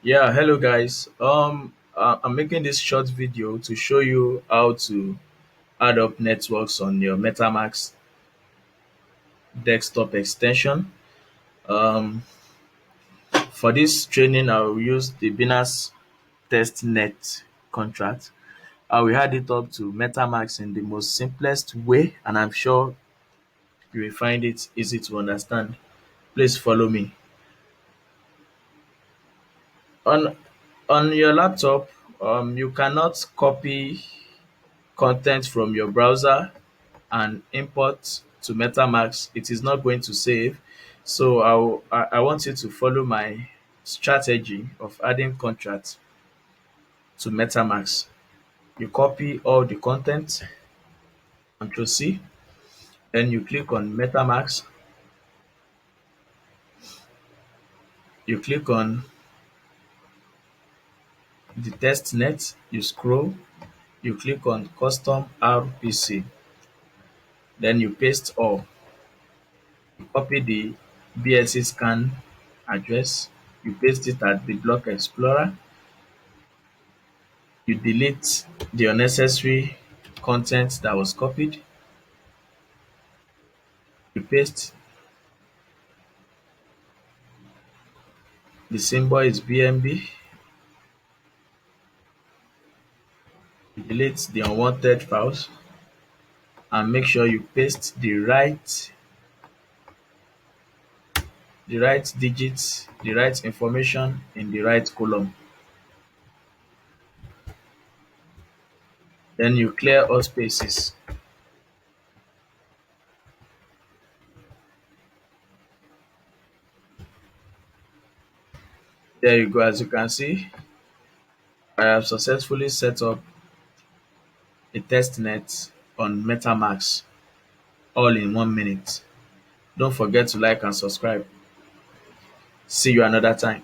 Yeah, hello guys. I'm making this short video to show you how to add up networks on your Metamask desktop extension. Um, for this training, I will use the Binance testnet contract. I will add it up to Metamask in the most simplest way, and I'm sure you will find it easy to understand. Please follow me. On on your laptop, you cannot copy content from your browser and import to MetaMask, it is not going to save. So I want you to follow my strategy of adding contracts to MetaMask. You copy all the content, Control C, then you click on MetaMask, you click on the test net, you scroll, you click on custom RPC, then you paste all. You copy the BSC scan address, you paste it at the block explorer, you delete the unnecessary content that was copied, you paste the symbol is BNB, you delete the unwanted files, and make sure you paste the right digits, the right information in the right column. Then you clear all spaces. There you go. As you can see, I have successfully set up a test net on MetaMask all in 1 minute. Don't forget to like and subscribe. See you another time.